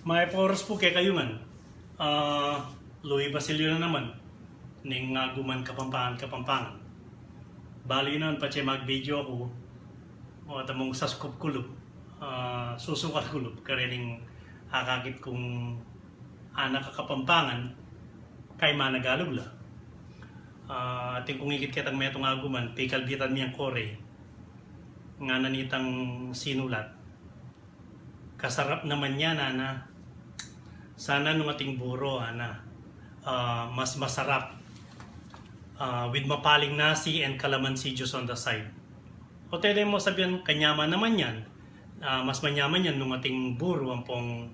May poros po kay kayungan. Louis Basilio na naman. Ning guman kapampangan. Bali nun pa siya mag-video ako. O tamong sa scoop kulub. Susukal kulub. Karining akakit kong anak kapampangan kay managalog la. Ating kung ikit kitang metong aguman, pikalbitan niyang kore. Nga nanitang sinulat. Kasarap naman yan, ana. Sana nung ating buro, ana, mas masarap. With mapaling nasi and calamansi juice on the side. O tede mo sabihan, kanyaman naman yan. Mas manyaman yan nung ating buro, ang pong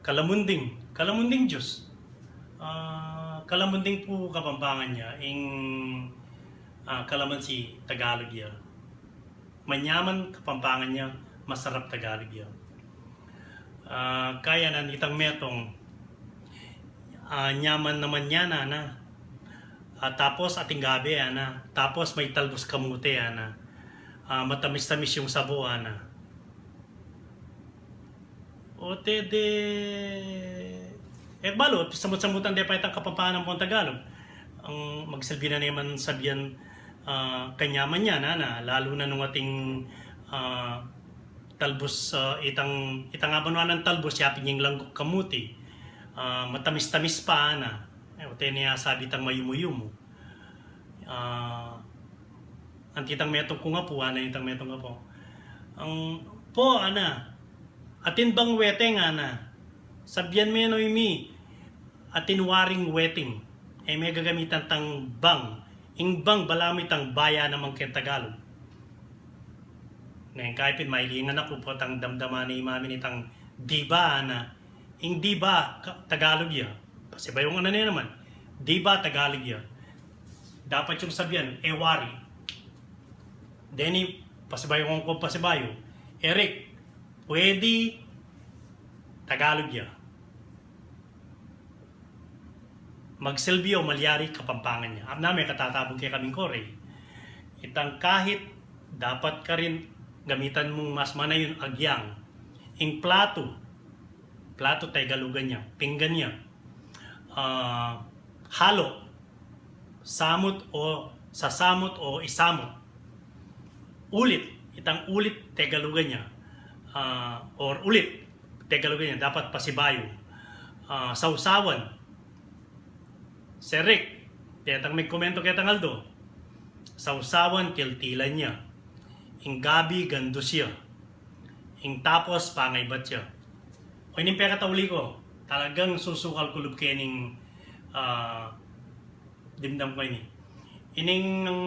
kalamunding. Kalamunding juice. Kalamunding po kapampangan niya. Calamansi, Tagalog yan. Manyaman kapampangan niya, masarap Tagalog yan. Kaya na nitang metong nyaman naman yan, ana. Tapos ating gabi, ana. Tapos may talbos kamute, ana. Matamis-tamis yung sabo, ana. O tede balot, samut-samutan de pa itang kapampangan ng Tagalog. Ang magsalbi na naman sabihan kanyaman yan, ana. Lalo na nung ating talbos, itang abanuan ng talbos, yapin yung langgok kamuti. Matamis-tamis pa, ana. O niya sabi itang mayumo-yumo. Ang titang metong ko nga po, ana, itang metong nga po. Ang po, ana, atin bang weteng, ana? Sabyan mo yan o imi, atin waring weteng. May gagamitan tang bang. Ing bang balamit ang baya namang Tagalog. Ngayon kahit mailingan ako po tang damdaman ni imamin itang diba, ana. Ing diba Tagalog yan. Kasi ba yung ano na naman? Diba Tagalog yan. Dapat yung sabihan, ewari. Denny, pasibayo ko pasibayo. Eric, pwede Tagalog yan. Magsilbi o malyari kapampangan niya. Am namin katatabog kay kaming kore. Itang kahit dapat ka rin gamitan mong mas manay yung agyang. Ing plato Tagalogan niya. Pinggan niya. Halo. Samot o sasamot o isamot. Ulit. Itang ulit Tagalogan niya. Or ulit Tagalogan niya. Dapat pasibayo. Sausawan. Serik, tiyatang may komento kaya tangaldo. Sausawan, tiltilan niya. Ing gabi, gando siya. Ing tapos, pangay bat siya. O ining pekatauli ko, talagang susukal kulub kayo ning dimdam ko ini. Ining nang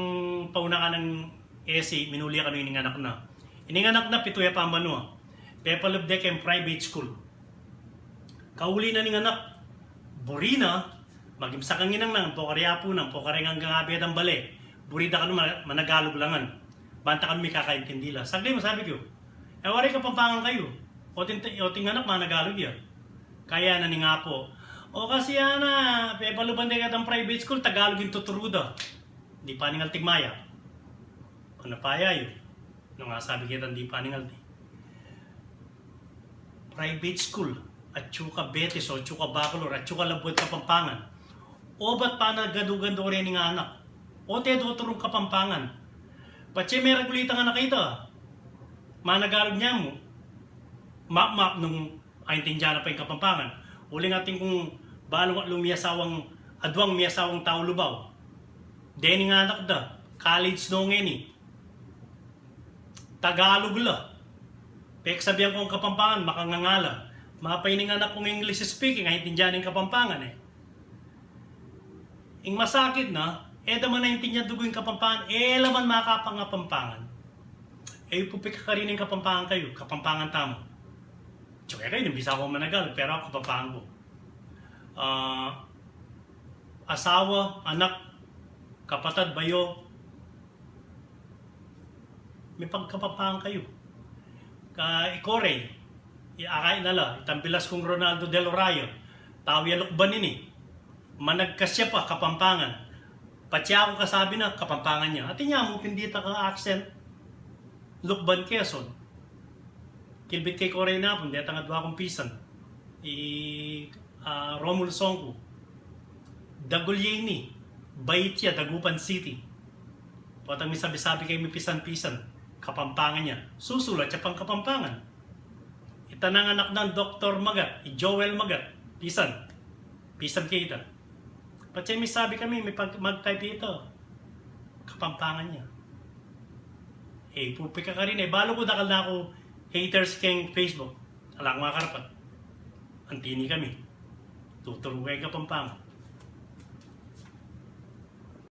pauna ka ng esi, minuli ka ining anak na. Ining anak na, pituya pa mano. Pepalubdek yung private school. Kauli na ning anak, burina, magimsa kang inang nang, pokarya po nang, pokarya hanggang abiyad ang bali. Burida ka nung managalog langan. Banta ka nung may kakaintindi lang. Sagli mo, sabi ko, wari ka pampangan kayo. O ting anak, managalog yan. Kaya na ni nga po. O kasi yan na, pepaluban ka ng private school, Tagalog yung tuturuda. Di pa ningal tigmaya. O napaya yun. Nung nga sabi kita, di pa ningal. Private school, at tsuka betis o tsuka bacolor, at tsuka labot kapampangan. O ba't pa nagado-gando rin ng anak? O tedo turong kapampangan. Patsi may regulita nga nakita. Managalog niya mo. Map nung aintindihan na pa yung kapampangan. Uling ating kung balong lumiyasawang adwang miyasawang tao lubaw. Deni nga anak da. College no ngeni. Tagalog la. Pek sabihan ko ang kapampangan, makangangala. Mapay nga anak kong English speaking, aintindihan ng kapampangan eh. Ing masakit na, daman na intindihan dugo yung kapampangan, laman makapangapampangan. Pupik ka rin yung kapampangan kayo, kapampangan tamo. Tsaka kayo, nabisa ko managal, pero ako kapampangan ko. Asawa, anak, kapatid, bayo, may pagkapampangan kayo. Ikore, iakay nala, itampilas kong Ronaldo Del Rayo, tawi alokban ini. Managkasya pa, kapampangan. Pati ako kasabi na, kapampangan niya. At niya mo, hindi ta ka accent. Lukban Quezon. Kilbit kay Korea na po, hindi ta nga 2 akong pisan. Romulo Songko, Dagulyeni, Baitia, Dagupan City. Patang may sabi-sabi kayo may pisan-pisan, Kapampangan niya. Susulat siya pang Kapampangan. Itanang anak ng Dr. Magat, Joel Magat, pisan kita. Pati may sabi kami, may mag-type ito, Kapampangan niya. Pupika ka rin balo ko dakal na ako haters keng Facebook. Alang mga karapat. Antini kami. Tuturo kayo Kapampangan.